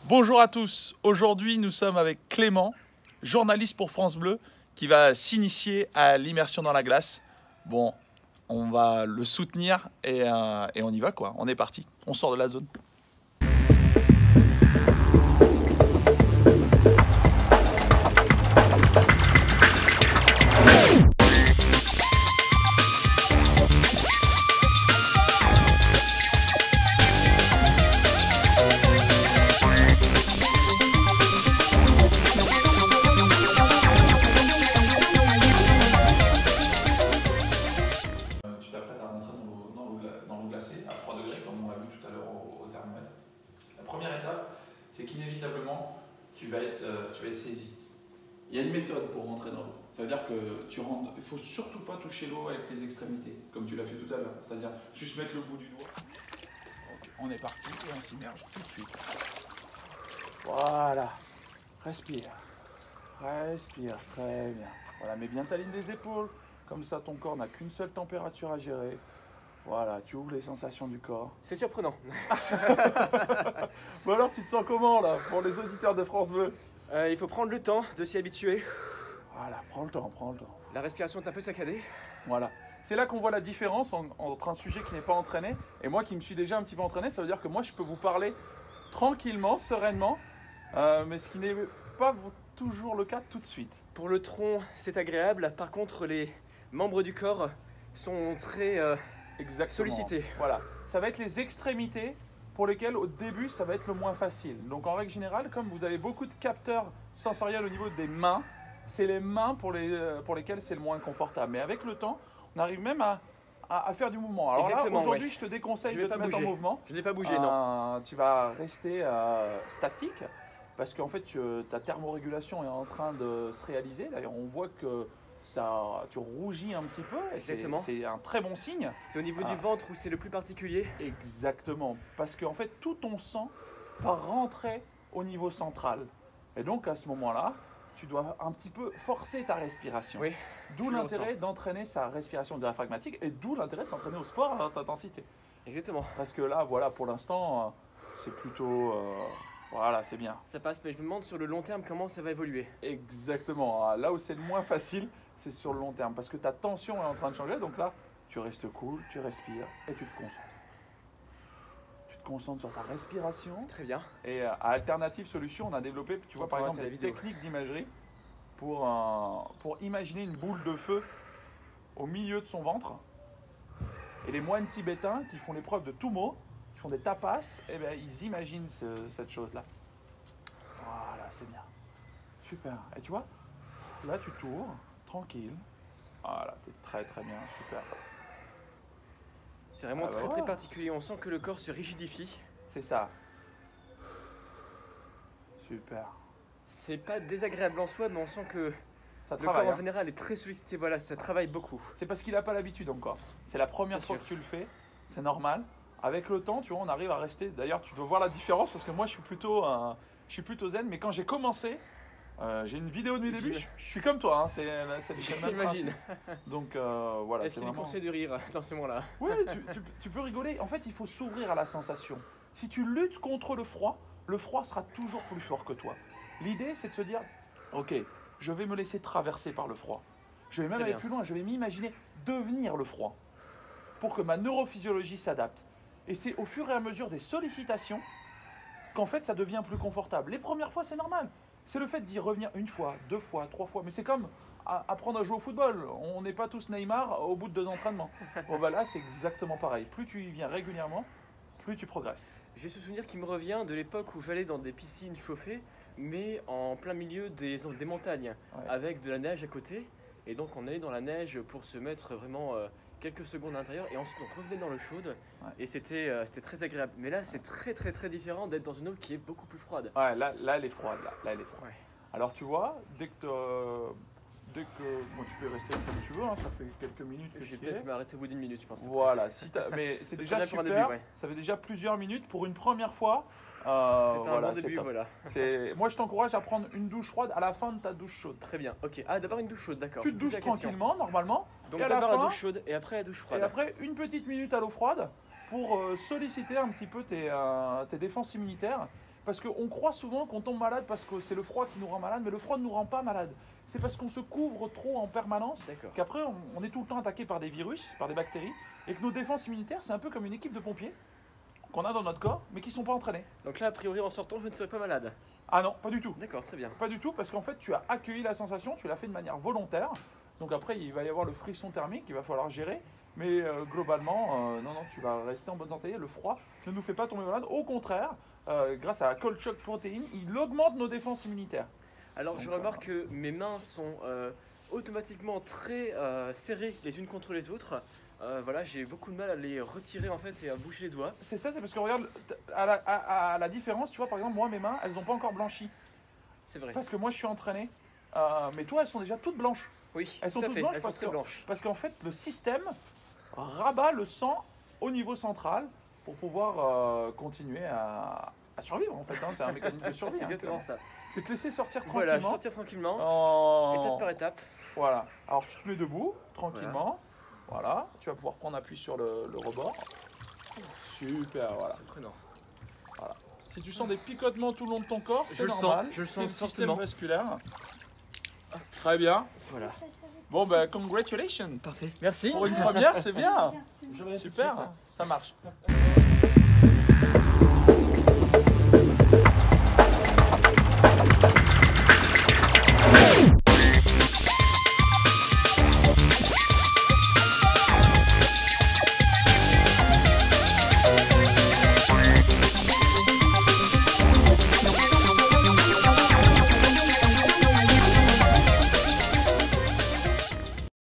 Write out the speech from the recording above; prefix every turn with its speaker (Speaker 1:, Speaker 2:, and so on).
Speaker 1: Bonjour à tous, aujourd'hui nous sommes avec Clément, journaliste pour France Bleu, qui va s'initier à l'immersion dans la glace. Bon, on va le soutenir et on y va quoi, on est parti, on sort de la zone. Tu t'apprêtes à rentrer dans l'eau glacée à 3 degrés, comme on l'a vu tout à l'heure au thermomètre. La première étape, c'est qu'inévitablement, tu vas être saisi. Il y a une méthode pour rentrer dans l'eau. Ça veut dire que tu rentres, il ne faut surtout pas toucher l'eau avec tes extrémités, comme tu l'as fait tout à l'heure. C'est-à-dire juste mettre le bout du doigt. Ok, on est parti et on s'immerge tout de suite. Voilà. Respire. Respire. Très bien. Voilà, mets bien ta ligne des épaules. Comme ça, ton corps n'a qu'une seule température à gérer. Voilà, tu ouvres les sensations du corps.
Speaker 2: C'est surprenant.
Speaker 1: Bon alors, tu te sens comment là, pour les auditeurs de France Bleu?
Speaker 2: Il faut prendre le temps de s'y habituer.
Speaker 1: Voilà, prends le temps, prends le temps.
Speaker 2: La respiration est un peu saccadée.
Speaker 1: Voilà. C'est là qu'on voit la différence entre un sujet qui n'est pas entraîné et moi qui me suis déjà un petit peu entraîné. Ça veut dire que moi, je peux vous parler tranquillement, sereinement, mais ce qui n'est pas toujours le cas tout de suite.
Speaker 2: Pour le tronc, c'est agréable. Par contre, les membres du corps sont très
Speaker 1: Exactement.
Speaker 2: sollicités.
Speaker 1: Voilà. Ça va être les extrémités pour lesquelles au début ça va être le moins facile. Donc en règle générale, comme vous avez beaucoup de capteurs sensoriels au niveau des mains, c'est les mains pour lesquelles c'est le moins confortable. Mais avec le temps, on arrive même à faire du mouvement. Alors là, aujourd'hui,
Speaker 2: ouais.
Speaker 1: je te déconseille
Speaker 2: Je
Speaker 1: de
Speaker 2: vais
Speaker 1: te
Speaker 2: pas
Speaker 1: mettre en
Speaker 2: bouger.
Speaker 1: mouvement.
Speaker 2: Je n'ai pas bougé, non.
Speaker 1: Tu vas rester statique parce qu'en fait, ta thermorégulation est en train de se réaliser. D'ailleurs, on voit que tu rougis un petit peu et
Speaker 2: Exactement.
Speaker 1: c'est un très bon signe.
Speaker 2: C'est au niveau du ventre où c'est le plus particulier.
Speaker 1: Exactement, parce qu'en fait tout ton sang va rentrer au niveau central. Et donc à ce moment-là, tu dois un petit peu forcer ta respiration.
Speaker 2: Oui.
Speaker 1: D'où l'intérêt d'entraîner sa respiration diaphragmatique et d'où l'intérêt de s'entraîner au sport à haute intensité.
Speaker 2: Exactement.
Speaker 1: Parce que là, voilà, pour l'instant, c'est plutôt... voilà, c'est bien.
Speaker 2: Ça passe, mais je me demande sur le long terme comment ça va évoluer.
Speaker 1: Exactement. Là où c'est le moins facile, c'est sur le long terme. Parce que ta tension est en train de changer. Donc là, tu restes cool, tu respires et tu te concentres. Tu te concentres sur ta respiration.
Speaker 2: Très bien.
Speaker 1: Et à Alternative Solutions, on a développé, tu vois, par exemple, des techniques d'imagerie pour imaginer une boule de feu au milieu de son ventre. Et les moines tibétains qui font l'épreuve de Tummo, qui font des tapas, eh bien, ils imaginent cette chose-là. Voilà, c'est bien. Super. Et tu vois, là, tu tournes, tranquille. Voilà, t'es très très bien, super.
Speaker 2: C'est vraiment très particulier. On sent que le corps se rigidifie.
Speaker 1: C'est ça. Super.
Speaker 2: C'est pas désagréable en soi, mais on sent que
Speaker 1: Ça
Speaker 2: le
Speaker 1: travaille,
Speaker 2: corps en général est très sollicité. Voilà, ça travaille beaucoup.
Speaker 1: C'est parce qu'il n'a pas l'habitude encore. C'est la première fois que tu le fais, c'est normal. Avec le temps, tu vois, on arrive à rester. D'ailleurs, tu dois voir la différence parce que moi, je suis plutôt zen. Mais quand j'ai commencé, j'ai une vidéo de mes débuts. Je suis comme toi, hein, c'est le même
Speaker 2: J'imagine.
Speaker 1: principe. Donc voilà.
Speaker 2: Est-ce qu'il est conseillé de rire dans ce moment-là?
Speaker 1: Oui, tu peux rigoler. En fait, il faut s'ouvrir à la sensation. Si tu luttes contre le froid sera toujours plus fort que toi. L'idée, c'est de se dire, ok, je vais me laisser traverser par le froid. Je vais même aller plus loin. Je vais m'imaginer devenir le froid pour que ma neurophysiologie s'adapte. Et c'est au fur et à mesure des sollicitations qu'en fait ça devient plus confortable. Les premières fois, c'est normal. C'est le fait d'y revenir une fois, 2 fois, 3 fois. Mais c'est comme apprendre à jouer au football. On n'est pas tous Neymar au bout de 2 entraînements. Bon, bah là, c'est exactement pareil. Plus tu y viens régulièrement, plus tu progresses.
Speaker 2: J'ai ce souvenir qui me revient de l'époque où j'allais dans des piscines chauffées, mais en plein milieu des montagnes, avec de la neige à côté. Et donc on allait dans la neige pour se mettre vraiment quelques secondes à l'intérieur et ensuite on revenait dans l'eau chaude et c'était très agréable. Mais là c'est très différent d'être dans une eau qui est beaucoup plus froide.
Speaker 1: Ouais, là elle est froide. Là, elle est froide.
Speaker 2: Ouais.
Speaker 1: Alors tu vois, dès que bon, tu peux rester comme tu veux, hein, ça fait quelques minutes que
Speaker 2: je vais peut-être m'arrêter au bout d'une minute, je pense.
Speaker 1: Voilà, mais c'est déjà super. Début, ça fait déjà plusieurs minutes pour une première fois.
Speaker 2: C'est un bon début, voilà.
Speaker 1: Moi, je t'encourage à prendre une douche froide à la fin de ta douche chaude.
Speaker 2: Très bien, ok. Ah, d'abord une douche chaude, d'accord.
Speaker 1: Tu te douches tranquillement, normalement.
Speaker 2: Donc d'abord la douche chaude et après la douche froide.
Speaker 1: Et après, une petite minute à l'eau froide pour solliciter un petit peu tes défenses immunitaires Parce qu'on croit souvent qu'on tombe malade parce que c'est le froid qui nous rend malade, mais le froid ne nous rend pas malade. C'est parce qu'on se couvre trop en permanence qu'après on est tout le temps attaqué par des virus, par des bactéries, et que nos défenses immunitaires, c'est un peu comme une équipe de pompiers qu'on a dans notre corps, mais qui ne sont pas entraînés.
Speaker 2: Donc là, a priori, en sortant, je ne serai pas malade.
Speaker 1: Ah non, pas du tout.
Speaker 2: D'accord, très bien.
Speaker 1: Pas du tout, parce qu'en fait, tu as accueilli la sensation, tu l'as fait de manière volontaire. Donc après, il va y avoir le frisson thermique qu'il va falloir gérer. Mais globalement, non, tu vas rester en bonne santé. Le froid ne nous fait pas tomber malade. Au contraire, grâce à la Cold Shock Protein, il augmente nos défenses immunitaires.
Speaker 2: Alors, donc, je remarque que mes mains sont automatiquement très serrées les unes contre les autres. Voilà, j'ai beaucoup de mal à les retirer en fait et à bouger les doigts.
Speaker 1: C'est ça, c'est parce que regarde, à la différence, tu vois, par exemple, moi, mes mains, elles n'ont pas encore blanchi.
Speaker 2: C'est vrai.
Speaker 1: Parce que moi, je suis entraîné. Mais toi, elles sont déjà toutes blanches.
Speaker 2: Oui,
Speaker 1: elles sont toutes blanches parce qu'en fait, le système rabat le sang au niveau central pour pouvoir continuer à survivre en fait. Hein. C'est un mécanisme de survie.
Speaker 2: C'est exactement ça.
Speaker 1: Je vais te laisser sortir tranquillement.
Speaker 2: Voilà, sortir tranquillement, étape par étape.
Speaker 1: Voilà. Alors tu te mets debout, tranquillement. Voilà. Tu vas pouvoir prendre appui sur le rebord. Super, voilà.
Speaker 2: C'est prenant.
Speaker 1: Voilà. Si tu sens des picotements tout le long de ton corps, c'est normal.
Speaker 2: Je le sens
Speaker 1: c'est le système
Speaker 2: fortement.
Speaker 1: vasculaire. Très bien.
Speaker 2: Voilà.
Speaker 1: Bon, ben, congratulations.
Speaker 2: Parfait. Merci.
Speaker 1: Pour une première, c'est bien. Super, ça marche.